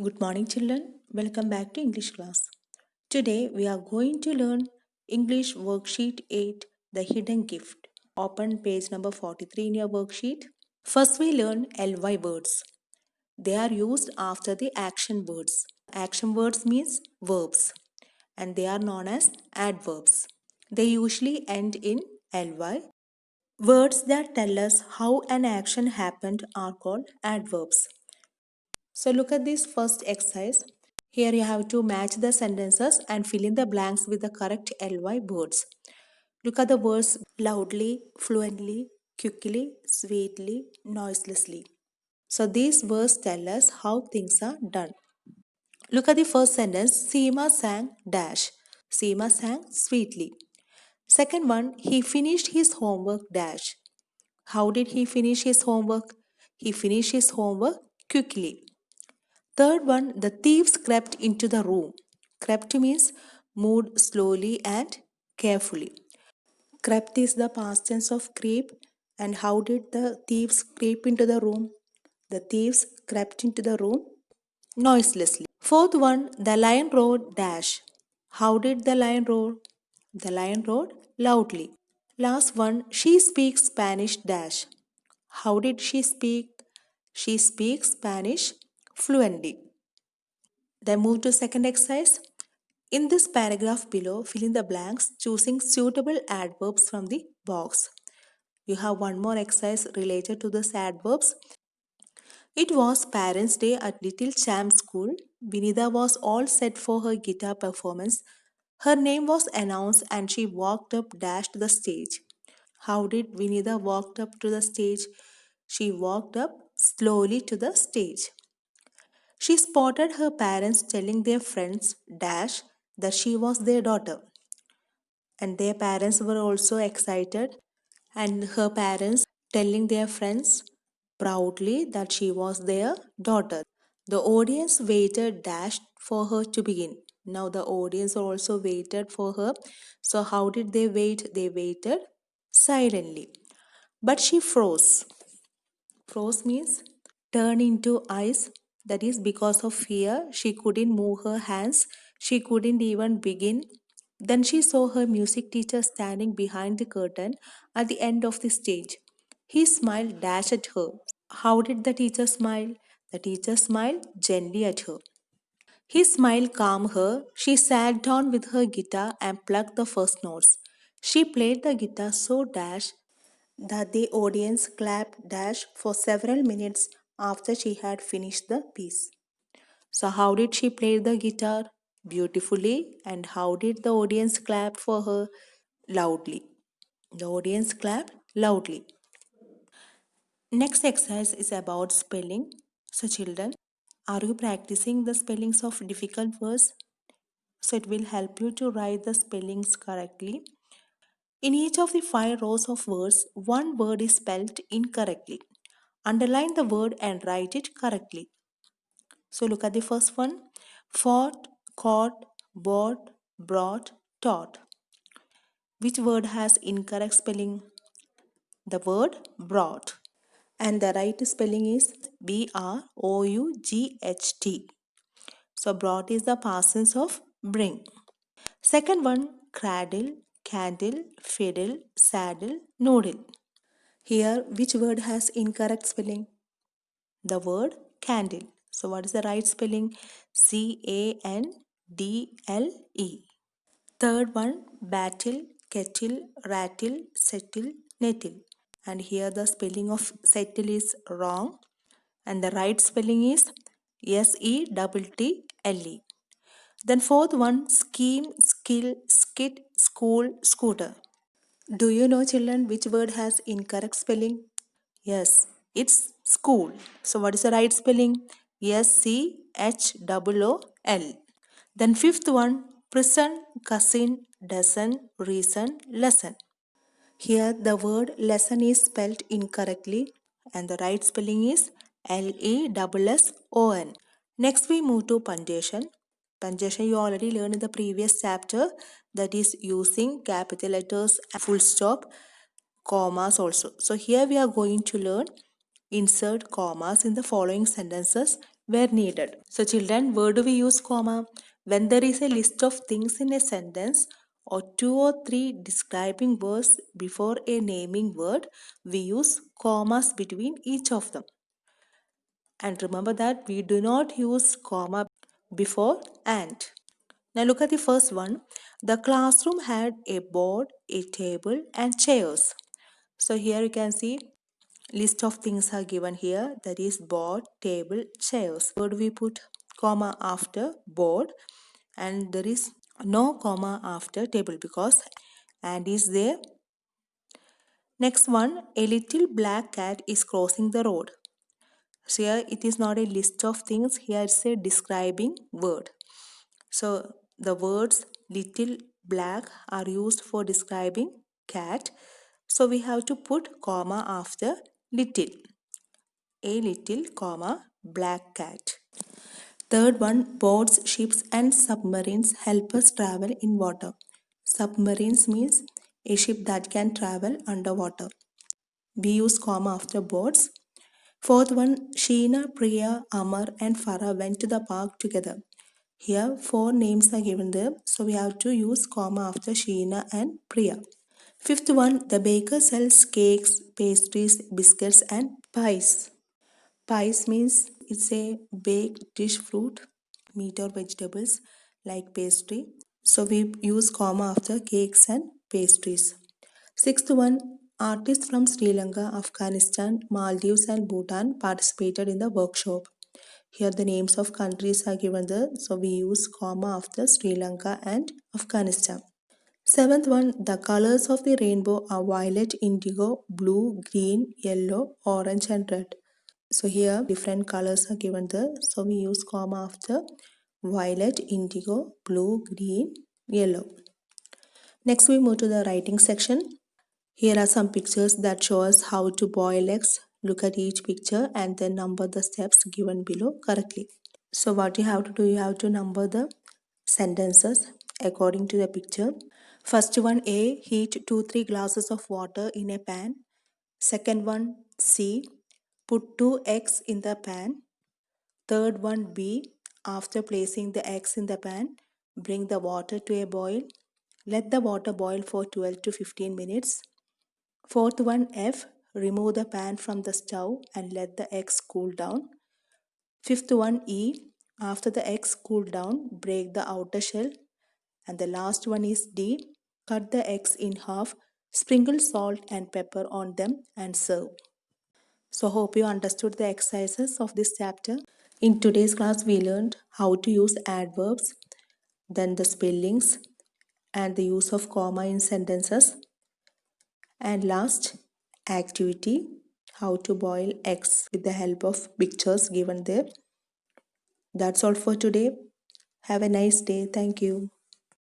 Good morning, children. Welcome back to English class. Today we are going to learn English Worksheet 8 The Hidden Gift. Open page number 43 in your worksheet. First, we learn ly words. They are used after the action words. Action words means verbs and they are known as adverbs. They usually end in ly. Words that tell us how an action happened are called adverbs. So look at this first exercise. Here you have to match the sentences and fill in the blanks with the correct ly words. Look at the words loudly, fluently, quickly, sweetly, noiselessly. So these words tell us how things are done. Look at the first sentence. Seema sang dash. Seema sang sweetly. Second one, he finished his homework dash. How did he finish his homework? He finished his homework quickly. Third one, the thieves crept into the room. Crept means moved slowly and carefully. Crept is the past tense of creep. And how did the thieves creep into the room? The thieves crept into the room noiselessly. Fourth one, the lion roared dash. How did the lion roar? The lion roared loudly. Last one, she speaks Spanish dash. How did she speak? She speaks Spanish fluently. Then move to second exercise. In this paragraph below, fill in the blanks choosing suitable adverbs from the box. You have one more exercise related to this adverbs. It was Parents' Day at Little Champ School. Vinida was all set for her guitar performance. Her name was announced and she walked up dash to the stage. How did Vinida walked up to the stage? She walked up slowly to the stage. She spotted her parents telling their friends dash that she was their daughter, and their parents were also excited, and her parents telling their friends proudly that she was their daughter. The audience waited dash for her to begin. Now the audience also waited for her. So how did they wait? They waited silently. But she froze. Froze means turn into ice. That is because of fear. She couldn't move her hands. She couldn't even begin. Then she saw her music teacher standing behind the curtain at the end of the stage. He smiled dash at her. How did the teacher smile? The teacher smiled gently at her. His smile calmed her. She sat down with her guitar and plucked the first notes. She played the guitar so dash that the audience clapped dash for several minutes after she had finished the piece. So how did she play the guitar? Beautifully. And how did the audience clap for her? Loudly. The audience clapped loudly. Next exercise is about spelling. So children, are you practicing the spellings of difficult words? So it will help you to write the spellings correctly. In each of the 5 rows of words, one word is spelled incorrectly. Underline the word and write it correctly. So look at the first one. Fought, caught, bought, brought, taught. Which word has incorrect spelling? The word brought. And the right spelling is B-R-O-U-G-H-T. So brought is the past tense of bring. Second one, cradle, candle, fiddle, saddle, noodle. Here, which word has incorrect spelling? The word candle. So what is the right spelling? C-A-N-D-L-E. Third one, battle, kettle, rattle, settle, nettle. And here the spelling of settle is wrong. And the right spelling is S-E-T-T-L-E. Then fourth one, scheme, skill, skit, school, scooter. Do you know, children, which word has incorrect spelling? Yes, it's school. So what is the right spelling? S-C-H-O-O-L. Then fifth one, prison, cousin, dozen, reason, lesson. Here the word lesson is spelled incorrectly and the right spelling is L-E-S-S-O-N. Next we move to punctuation. Punctuation you already learned in the previous chapter, that is using capital letters and full stop, commas also. So here we are going to learn insert commas in the following sentences where needed. So, children, where do we use comma? When there is a list of things in a sentence or two or three describing words before a naming word, we use commas between each of them. And remember that we do not use comma before and. Now look at the first one. The classroom had a board, a table and chairs. So here you can see list of things are given here, that is board, table, chairs. Where do we put comma after board, and there is no comma after table because and is there. Next one, a little black cat is crossing the road. So here it is not a list of things, here it's a describing word. So the words little, black are used for describing cat. So we have to put comma after little. A little comma black cat. Third one, boats, ships and submarines help us travel in water. Submarines means a ship that can travel underwater. We use comma after boats. Fourth one, Sheena, Priya, Amar and Farah went to the park together. Here four names are given there, so we have to use comma after Sheena and Priya. Fifth one, the baker sells cakes, pastries, biscuits and pies. Pies means it's a baked dish fruit, meat or vegetables like pastry. So we use comma after cakes and pastries. Sixth one, artists from Sri Lanka, Afghanistan, Maldives and Bhutan participated in the workshop. Here the names of countries are given there, so we use comma after Sri Lanka and Afghanistan. Seventh one, the colors of the rainbow are violet, indigo, blue, green, yellow, orange and red. So here different colors are given there, so we use comma after violet, indigo, blue, green, yellow. Next we move to the writing section. Here are some pictures that show us how to boil eggs. Look at each picture and then number the steps given below correctly. So what you have to do, you have to number the sentences according to the picture. First one, A, heat 2-3 glasses of water in a pan. Second one, C, put 2 eggs in the pan. Third one, B, after placing the eggs in the pan, bring the water to a boil. Let the water boil for 12 to 15 minutes. Fourth one, F, remove the pan from the stove and let the eggs cool down. Fifth one, E, after the eggs cool down, break the outer shell. And the last one is D, cut the eggs in half, sprinkle salt and pepper on them and serve. So hope you understood the exercises of this chapter. In today's class we learned how to use adverbs, then the spellings and the use of comma in sentences. And last, activity, how to boil eggs with the help of pictures given there. That's all for today. Have a nice day. Thank you.